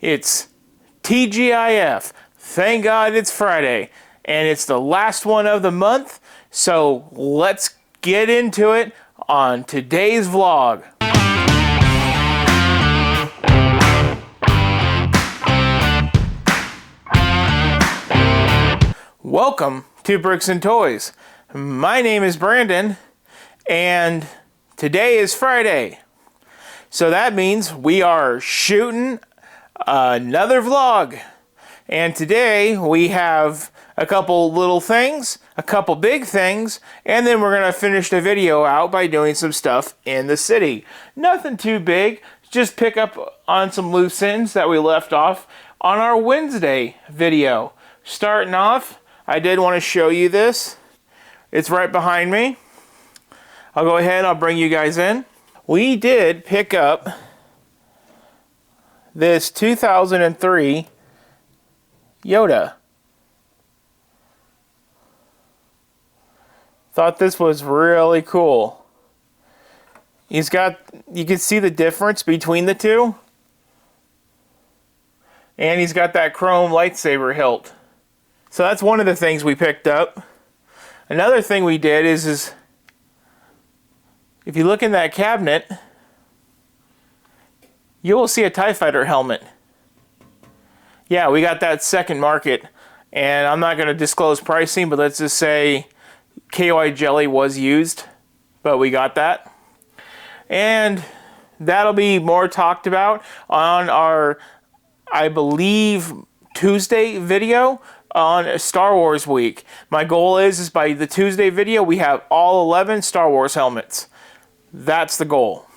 It's TGIF. Thank God it's Friday. And it's the last one of the month. So let's get into it on today's vlog. Welcome to Bricks and Toys. My name is Brandon, and today is Friday. So that means we are shooting another vlog. And today we have a couple little things, a couple big things, and then we're going to finish the video out by doing some stuff in the city. Nothing too big, just pick up on some loose ends that we left off on our Wednesday video. Starting off, I did want to show you this. It's right behind me. I'll go ahead and I'll bring you guys in. We did pick up this 2003 Yoda. Thought this was really cool. You can see the difference between the two. And he's got that chrome lightsaber hilt. So that's one of the things we picked up. Another thing we did is if you look in that cabinet, you will see a TIE Fighter helmet. Yeah, we got that second market. And I'm not going to disclose pricing, but let's just say KOI jelly was used. But we got that. And that'll be more talked about on our, I believe, Tuesday video on Star Wars week. My goal is by the Tuesday video we have all 11 Star Wars helmets. That's the goal.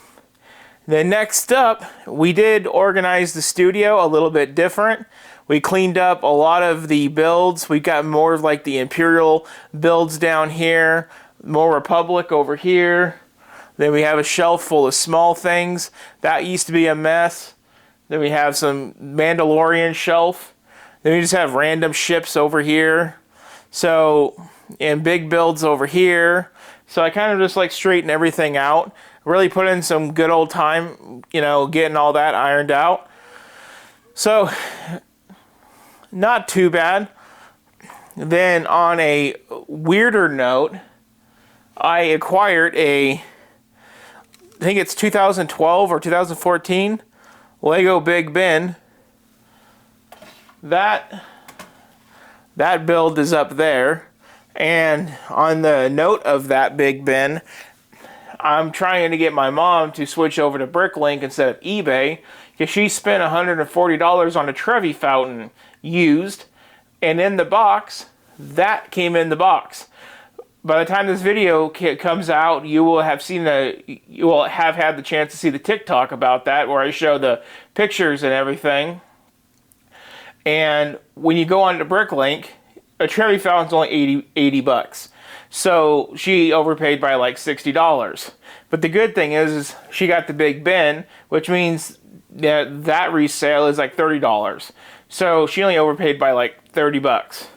Then next up, we did organize the studio a little bit different. We cleaned up a lot of the builds. We got more of like the Imperial builds down here, more Republic over here. Then we have a shelf full of small things. That used to be a mess. Then we have some Mandalorian shelf. Then we just have random ships over here. So, and big builds over here. So I kind of just like straighten everything out. Really put in some good old time, getting all that ironed out. So, not too bad. Then on a weirder note, I acquired I think it's 2012 or 2014, Lego Big Ben. That build is up there. And on the note of that Big Ben, I'm trying to get my mom to switch over to Bricklink instead of eBay, because she spent $140 on a Trevi fountain used, and in the box, that came in the box. By the time this video comes out, you will have had the chance to see the TikTok about that, where I show the pictures and everything. And when you go on to Bricklink, a Trevi fountain's only 80 bucks. So she overpaid by like $60. But the good thing is she got the Big Ben, which means that resale is like $30. So she only overpaid by like 30 bucks.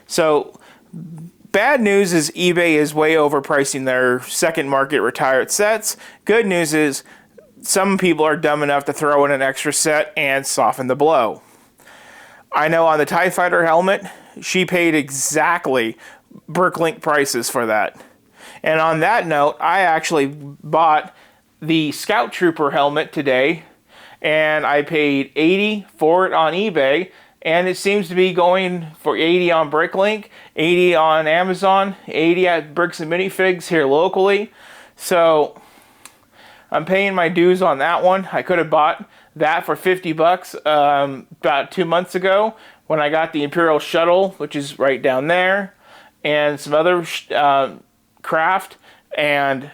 So bad news is eBay is way overpricing their second market retired sets. Good news is some people are dumb enough to throw in an extra set and soften the blow. I know on the TIE Fighter helmet, she paid exactly Bricklink prices for that. And on that note, I actually bought the Scout Trooper helmet today, and I paid $80 for it on eBay, and it seems to be going for $80 on Bricklink, $80 on Amazon, $80 at Bricks and Minifigs here locally. So I'm paying my dues on that one. I could have bought that for 50 bucks about 2 months ago when I got the Imperial Shuttle, which is right down there, and some other craft, and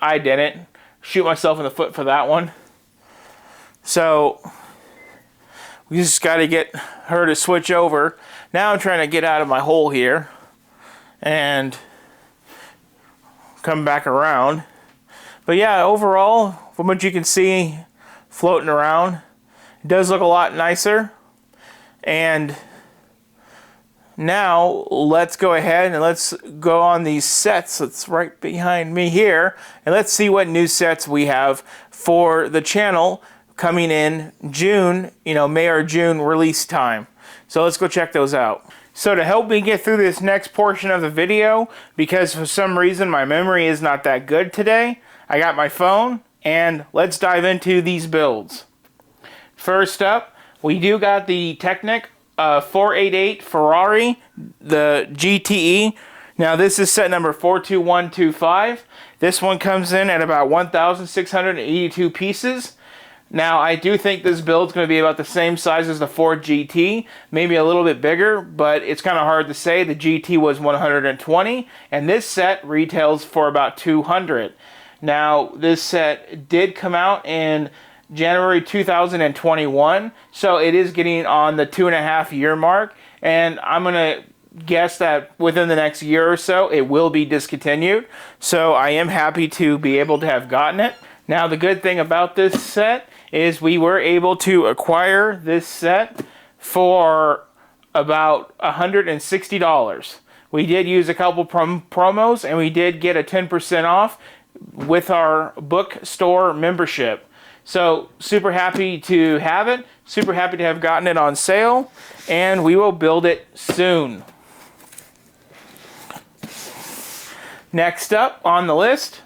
I didn't shoot myself in the foot for that one. So we just got to get her to switch over. Now I'm trying to get out of my hole here and come back around. But yeah, overall, from what you can see floating around, it does look a lot nicer. And now let's go ahead and let's go on these sets that's right behind me here, and let's see what new sets we have for the channel coming in June, May or June release time. So let's go check those out. So to help me get through this next portion of the video, because for some reason my memory is not that good today, I got my phone, and let's dive into these builds. First up, we do got the Technic 488 Ferrari, the GTE. Now this is set number 42125. This one comes in at about 1,682 pieces. Now I do think this build's going to be about the same size as the Ford GT, maybe a little bit bigger, but it's kind of hard to say. The GT was 120, and this set retails for about 200. Now this set did come out in January 2021, so it is getting on the 2.5-year mark, and I'm going to guess that within the next year or so it will be discontinued. So I am happy to be able to have gotten it. Now the good thing about this set is we were able to acquire this set for about $160. We did use a couple promos, and we did get a 10% off with our bookstore membership. So super happy to have it, super happy to have gotten it on sale, and we will build it soon. Next up on the list,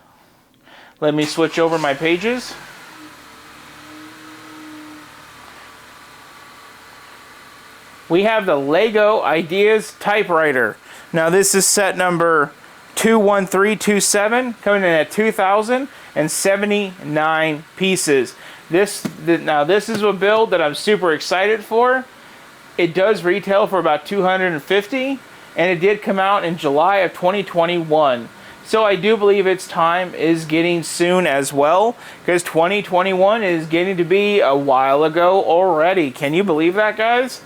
let me switch over my pages. We have the Lego Ideas Typewriter. Now this is set number 21327, coming in at 2,079 pieces. Now this is a build that I'm super excited for. It does retail for about 250, and it did come out in July of 2021. So I do believe its time is getting soon as well, because 2021 is getting to be a while ago already. Can you believe that, guys?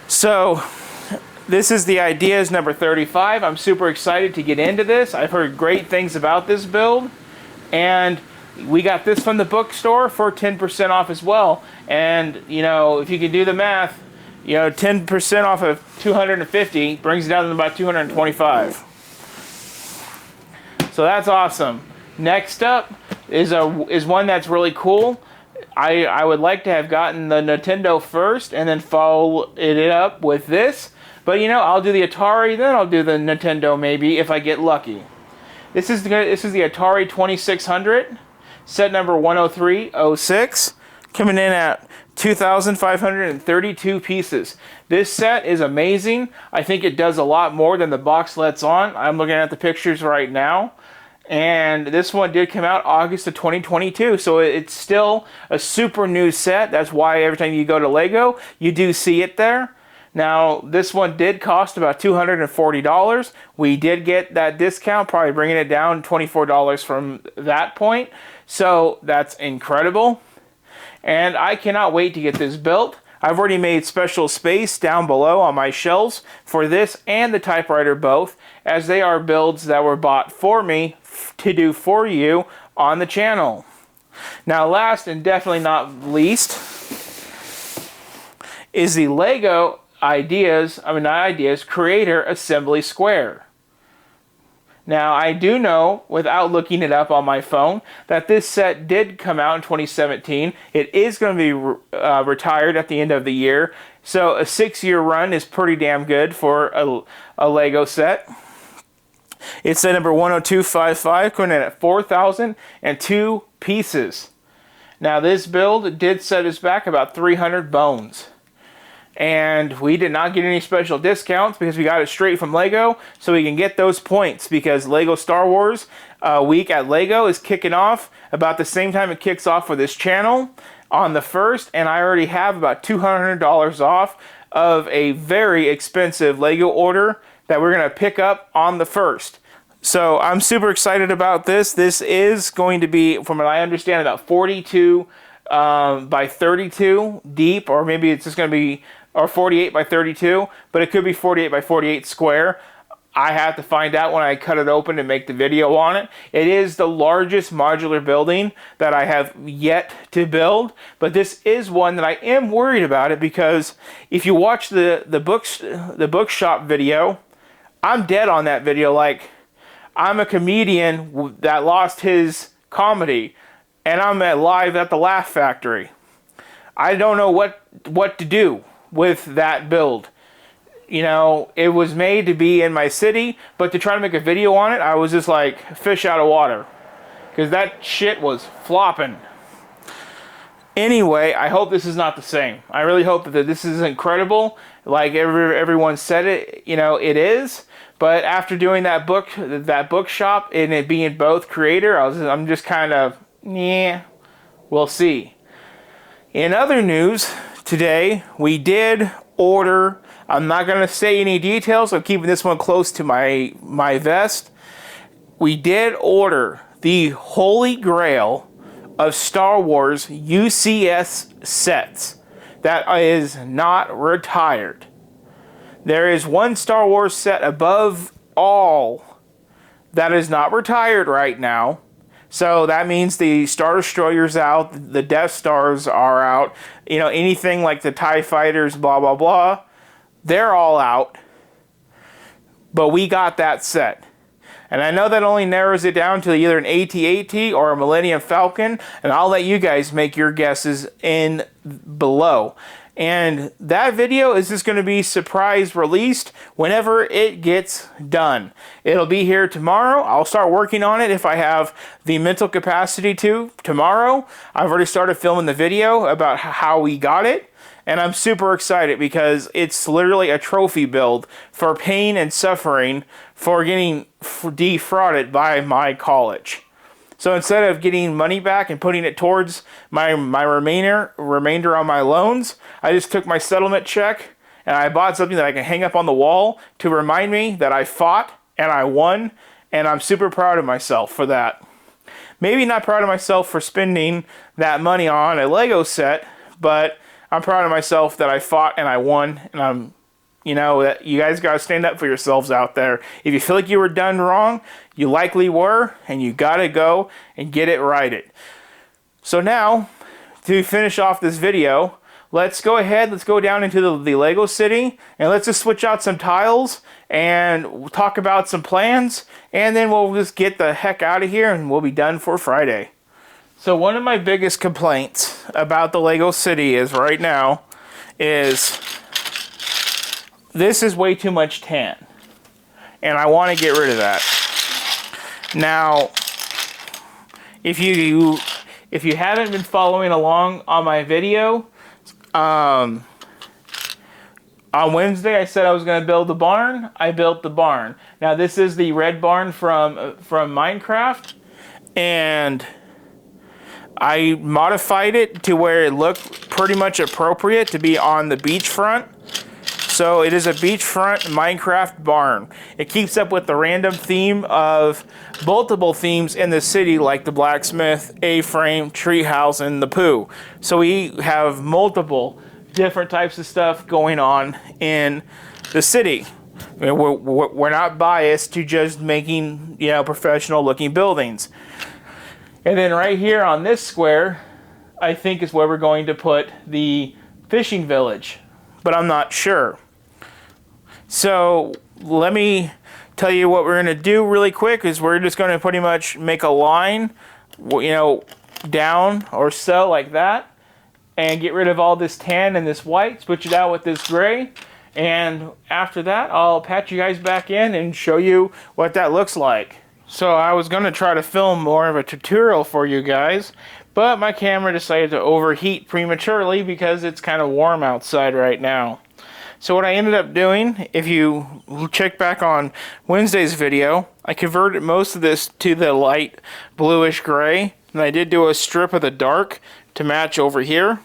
So this is the Ideas number 35. I'm super excited to get into this. I've heard great things about this build, and we got this from the bookstore for 10% off as well. And if you can do the math, 10% off of 250 brings it down to about 225. So that's awesome. Next up is one that's really cool. I would like to have gotten the Nintendo first and then follow it up with this. But I'll do the Atari, then I'll do the Nintendo maybe if I get lucky. This is the Atari 2600, set number 10306, coming in at 2,532 pieces. This set is amazing. I think it does a lot more than the box lets on. I'm looking at the pictures right now. And this one did come out August of 2022, so it's still a super new set. That's why every time you go to Lego, you do see it there. Now, this one did cost about $240. We did get that discount, probably bringing it down $24 from that point. So that's incredible. And I cannot wait to get this built. I've already made special space down below on my shelves for this and the typewriter both, as they are builds that were bought for me to do for you on the channel. Now last and definitely not least is the Lego Creator Assembly Square. Now I do know, without looking it up on my phone, that this set did come out in 2017. It is going to be retired at the end of the year, so a 6-year run is pretty damn good for a Lego set. It's at number 10255, coming in at 4,002 pieces. Now this build did set us back about 300 bones. And we did not get any special discounts because we got it straight from Lego, so we can get those points, because Lego Star Wars week at Lego is kicking off about the same time it kicks off for this channel on the 1st, and I already have about $200 off of a very expensive Lego order that we're going to pick up on the 1st. So I'm super excited about this. This is going to be, from what I understand, about 42 by 32 deep, or maybe it's just going to be, or 48 by 32, but it could be 48 by 48 square. I have to find out when I cut it open and make the video on it. It is the largest modular building that I have yet to build, but this is one that I am worried about it, because if you watch the bookshop video, I'm dead on that video. Like, I'm a comedian that lost his comedy, and I'm live at the Laugh Factory. I don't know what to do with that build. You know, it was made to be in my city, but to try to make a video on it, I was just like fish out of water. Because that shit was flopping. Anyway, I hope this is not the same. I really hope that this is incredible. Like everyone said it, you know, it is. But after doing that bookshop and it being both creator, I'm just kind of, yeah, we'll see. In other news, today we did order, I'm not going to say any details, I'm keeping this one close to my vest. We did order the Holy Grail of Star Wars UCS sets that is not retired. There is one Star Wars set above all that is not retired right now. So that means the Star Destroyer's out, the Death Stars are out, you know, anything like the TIE Fighters, blah, blah, blah, they're all out. But we got that set. And I know that only narrows it down to either an AT-AT or a Millennium Falcon, and I'll let you guys make your guesses in below. And that video is just going to be surprise released whenever it gets done. It'll be here tomorrow. I'll start working on it if I have the mental capacity to tomorrow. I've already started filming the video about how we got it. And I'm super excited because it's literally a trophy build for pain and suffering for getting defrauded by my college. So instead of getting money back and putting it towards my remainder on my loans, I just took my settlement check and I bought something that I can hang up on the wall to remind me that I fought and I won, and I'm super proud of myself for that. Maybe not proud of myself for spending that money on a Lego set, but I'm proud of myself that I fought and I won, and I'm, you know, that you guys got to stand up for yourselves out there. If you feel like you were done wrong, you likely were, and you got to go and get it righted. So now, to finish off this video, let's go down into the Lego City, and let's just switch out some tiles, and we'll talk about some plans, and then we'll just get the heck out of here, and we'll be done for Friday. So one of my biggest complaints about the Lego City is right now is this is way too much tan. And I want to get rid of that. Now, if you haven't been following along on my video, on Wednesday I said I was going to build the barn. I built the barn. Now this is the red barn from Minecraft, and I modified it to where it looked pretty much appropriate to be on the beachfront. So it is a beachfront Minecraft barn. It keeps up with the random theme of multiple themes in the city, like the blacksmith, A-frame, treehouse, and the poo. So we have multiple different types of stuff going on in the city. I mean, we're not biased to just making, you know, professional looking buildings. And then right here on this square, I think is where we're going to put the fishing village, but I'm not sure. So let me tell you what we're going to do really quick is we're just going to pretty much make a line, you know, down or so like that, and get rid of all this tan and this white, switch it out with this gray, and after that I'll patch you guys back in and show you what that looks like. So I was going to try to film more of a tutorial for you guys, but my camera decided to overheat prematurely because it's kind of warm outside right now. So what I ended up doing, if you check back on Wednesday's video, I converted most of this to the light bluish gray, and I did do a strip of the dark to match over here.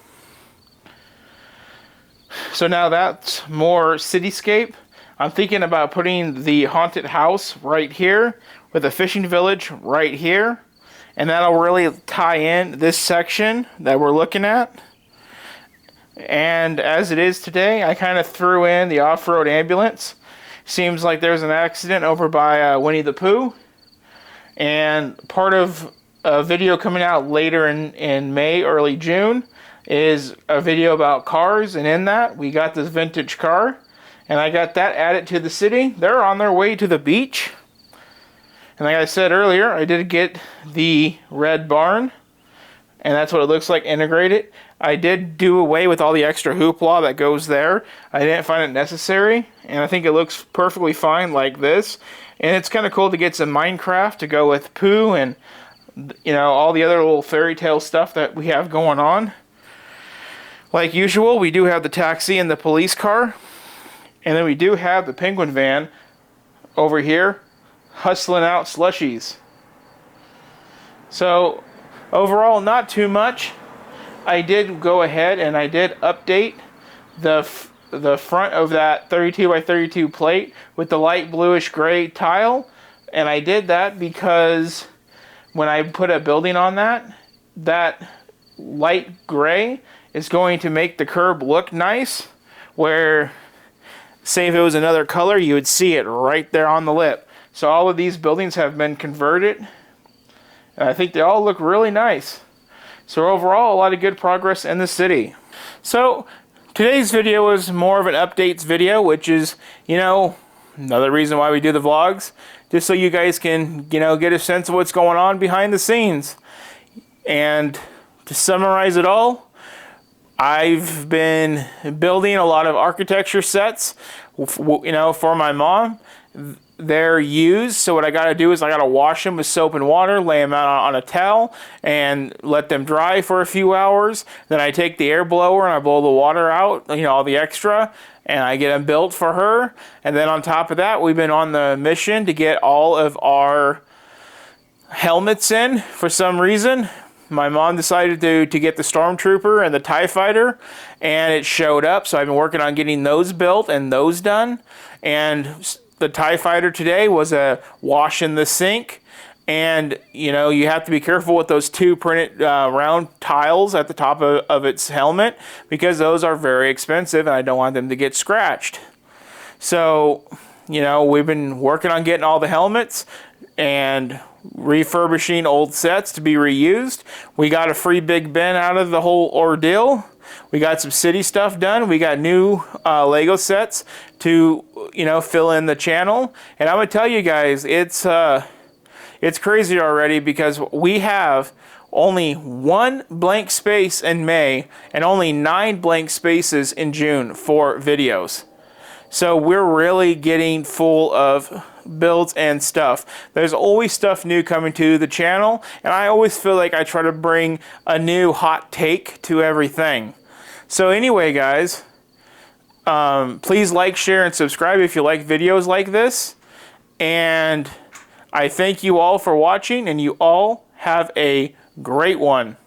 So now that's more cityscape. I'm thinking about putting the haunted house right here with a fishing village right here, and that'll really tie in this section that we're looking at. And as it is today, I kind of threw in the off-road ambulance. Seems like there's an accident over by Winnie the Pooh, and part of a video coming out later in May, early June, is a video about cars, and in that we got this vintage car, and I got that added to the city. They're on their way to the beach. And like I said earlier, I did get the red barn and that's what it looks like integrated. I did do away with all the extra hoopla that goes there. I didn't find it necessary, and I think it looks perfectly fine like this. And it's kind of cool to get some Minecraft to go with Pooh and, you know, all the other little fairy tale stuff that we have going on. Like usual, we do have the taxi and the police car, and then we do have the penguin van over here hustling out slushies. So overall, not too much. I did go ahead and I did update the front of that 32 by 32 plate with the light bluish gray tile, and I did that because when I put a building on that, that light gray is going to make the curb look nice, where say if it was another color, you would see it right there on the lip. So all of these buildings have been converted, and I think they all look really nice. So overall, a lot of good progress in the city. So today's video is more of an updates video, which is, you know, another reason why we do the vlogs, just so you guys can, you know, get a sense of what's going on behind the scenes. And to summarize it all, I've been building a lot of architecture sets, you know, for my mom. They're used, so what I gotta do is I gotta wash them with soap and water, lay them out on a towel, and let them dry for a few hours. Then I take the air blower and I blow the water out, you know, all the extra, and I get them built for her. And then on top of that, we've been on the mission to get all of our helmets in for some reason. My mom decided to get the Stormtrooper and the TIE Fighter, and it showed up, so I've been working on getting those built and those done. And the TIE Fighter today was a wash in the sink, and you know, you have to be careful with those two printed round tiles at the top of its helmet, because those are very expensive and I don't want them to get scratched. So, you know, we've been working on getting all the helmets and refurbishing old sets to be reused. We got a free Big Ben out of the whole ordeal. We got some city stuff done. We got new Lego sets to, you know, fill in the channel. And I'm gonna tell you guys, it's crazy already, because we have only 1 blank space in May and only 9 blank spaces in June for videos. So we're really getting full of builds and stuff. There's always stuff new coming to the channel, and I always feel like I try to bring a new hot take to everything. So anyway, guys, please like, share, and subscribe if you like videos like this. And I thank you all for watching, and you all have a great one.